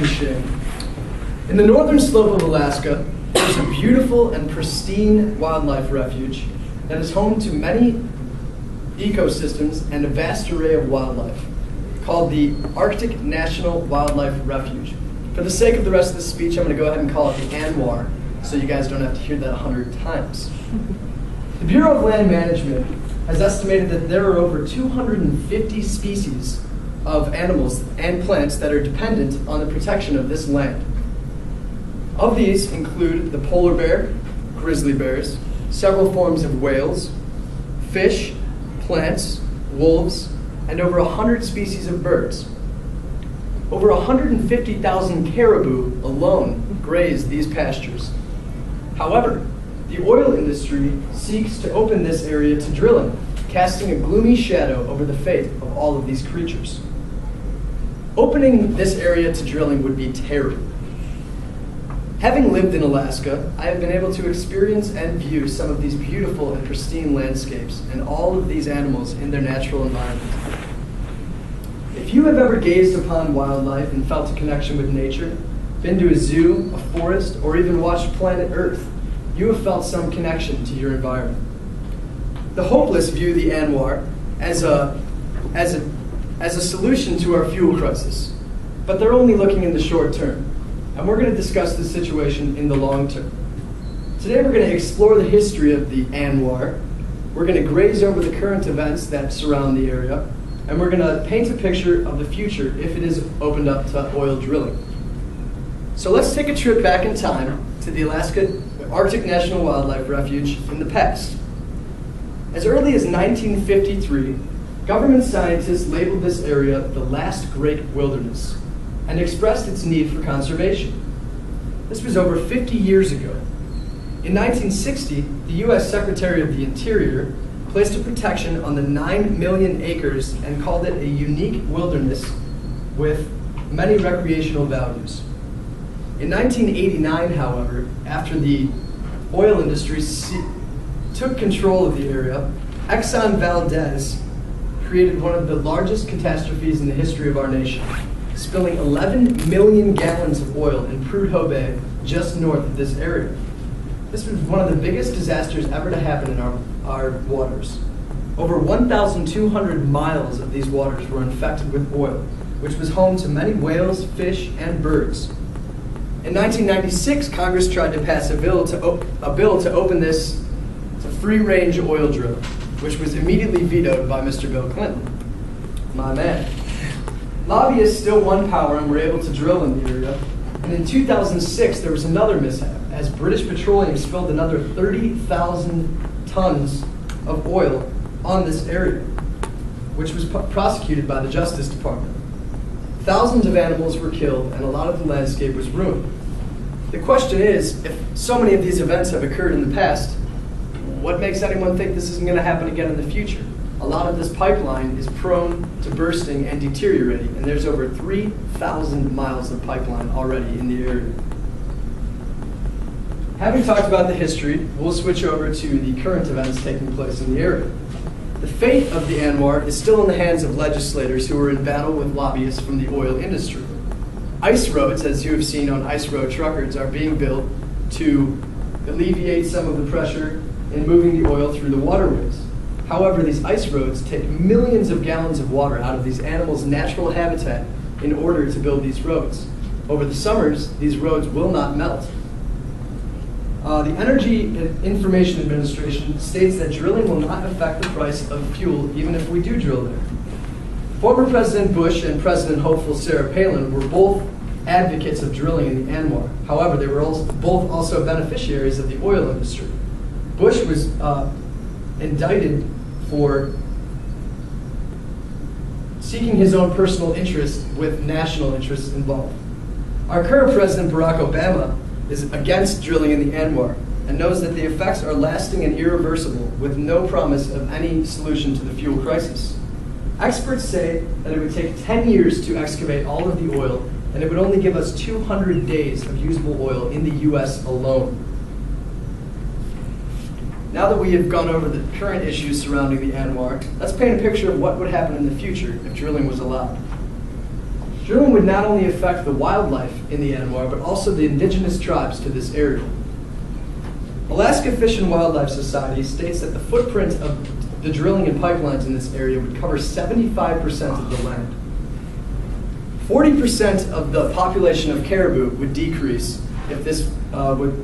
and shame. In the northern slope of Alaska, there's a beautiful and pristine wildlife refuge that is home to many ecosystems and a vast array of wildlife, called the Arctic National Wildlife Refuge. For the sake of the rest of the speech, I'm going to go ahead and call it the ANWR, so you guys don't have to hear that 100 times. The Bureau of Land Management has estimated that there are over 250 species of animals and plants that are dependent on the protection of this land. Of these include the polar bear, grizzly bears, several forms of whales, fish, plants, wolves, and over 100 species of birds. Over 150,000 caribou alone graze these pastures. However, the oil industry seeks to open this area to drilling, casting a gloomy shadow over the fate of all of these creatures. Opening this area to drilling would be terrible. Having lived in Alaska, I have been able to experience and view some of these beautiful and pristine landscapes and all of these animals in their natural environment. If you have ever gazed upon wildlife and felt a connection with nature, been to a zoo, a forest, or even watched planet Earth, you have felt some connection to your environment. The hopeless view the ANWR as a solution to our fuel crisis, but they're only looking in the short term. And we're going to discuss the situation in the long term. Today we're going to explore the history of the ANWR. We're going to graze over the current events that surround the area, and we're going to paint a picture of the future if it is opened up to oil drilling. So let's take a trip back in time to the Arctic National Wildlife Refuge in the past. As early as 1953, government scientists labeled this area the last great wilderness and expressed its need for conservation. This was over 50 years ago. In 1960, the U.S. Secretary of the Interior placed a protection on the 9 million acres and called it a unique wilderness with many recreational values. In 1989, however, after the oil industry took control of the area, Exxon Valdez created one of the largest catastrophes in the history of our nation, spilling 11 million gallons of oil in Prudhoe Bay, just north of this area. This was one of the biggest disasters ever to happen in our waters. Over 1,200 miles of these waters were infected with oil, which was home to many whales, fish, and birds. In 1996, Congress tried to pass a bill to open this to free-range oil drilling, which was immediately vetoed by Mr. Bill Clinton. My man. Lobbyists still won power and were able to drill in the area. And in 2006, there was another mishap, as British Petroleum spilled another 30,000 tons of oil on this area, which was prosecuted by the Justice Department. Thousands of animals were killed, and a lot of the landscape was ruined. The question is, if so many of these events have occurred in the past, what makes anyone think this isn't going to happen again in the future? A lot of this pipeline is prone to bursting and deteriorating, and there's over 3,000 miles of pipeline already in the area. Having talked about the history, we'll switch over to the current events taking place in the area. The fate of the ANWR is still in the hands of legislators who are in battle with lobbyists from the oil industry. Ice roads, as you have seen on ice road truckers, are being built to alleviate some of the pressure in moving the oil through the waterways. However, these ice roads take millions of gallons of water out of these animals' natural habitat in order to build these roads. Over the summers, these roads will not melt. The Energy Information Administration states that drilling will not affect the price of fuel even if we do drill there. Former President Bush and President hopeful Sarah Palin were both advocates of drilling in the ANWR. However, they were both also beneficiaries of the oil industry. Bush was indicted for seeking his own personal interest with national interests involved. Our current President Barack Obama is against drilling in the ANWR and knows that the effects are lasting and irreversible with no promise of any solution to the fuel crisis. Experts say that it would take 10 years to excavate all of the oil, and it would only give us 200 days of usable oil in the US alone. Now that we have gone over the current issues surrounding the ANWR, let's paint a picture of what would happen in the future if drilling was allowed. Drilling would not only affect the wildlife in the Anamora, but also the indigenous tribes to this area. Alaska Fish and Wildlife Society states that the footprint of the drilling and pipelines in this area would cover 75% of the land. 40% of the population of caribou would decrease if this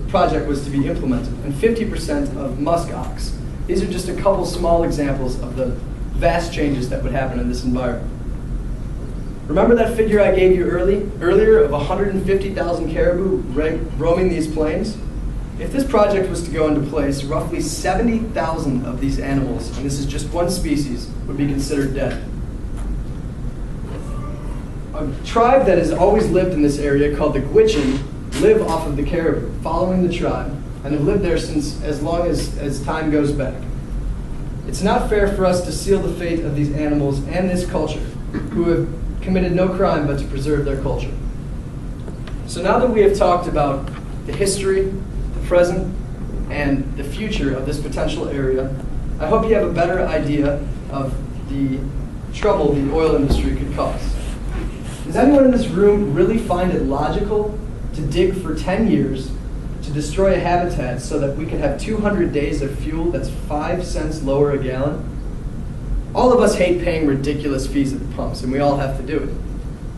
project was to be implemented, and 50% of musk ox. These are just a couple small examples of the vast changes that would happen in this environment. Remember that figure I gave you earlier of 150,000 caribou roaming these plains? If this project was to go into place, roughly 70,000 of these animals, and this is just one species, would be considered dead. A tribe that has always lived in this area called the Gwich'in live off of the caribou, following the tribe, and have lived there since as long as time goes back. It's not fair for us to seal the fate of these animals and this culture, who have committed no crime but to preserve their culture. So now that we have talked about the history, the present, and the future of this potential area, I hope you have a better idea of the trouble the oil industry could cause. Does anyone in this room really find it logical to dig for 10 years to destroy a habitat so that we can have 200 days of fuel that's 5 cents lower a gallon? All of us hate paying ridiculous fees at the pumps, and we all have to do it.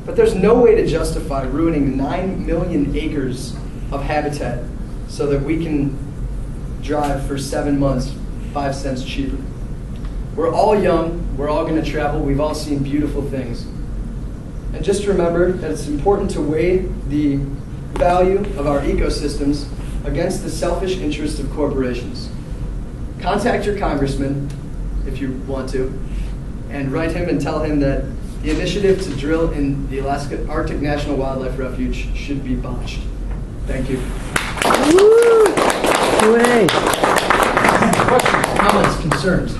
But there's no way to justify ruining 9 million acres of habitat so that we can drive for 7 months 5 cents cheaper. We're all young, we're all going to travel, we've all seen beautiful things. And just remember that it's important to weigh the value of our ecosystems against the selfish interests of corporations. Contact your congressman, if you want to, and write him and tell him that the initiative to drill in the Alaska Arctic National Wildlife Refuge should be botched. Thank you. Woo! Questions, comments, concerns?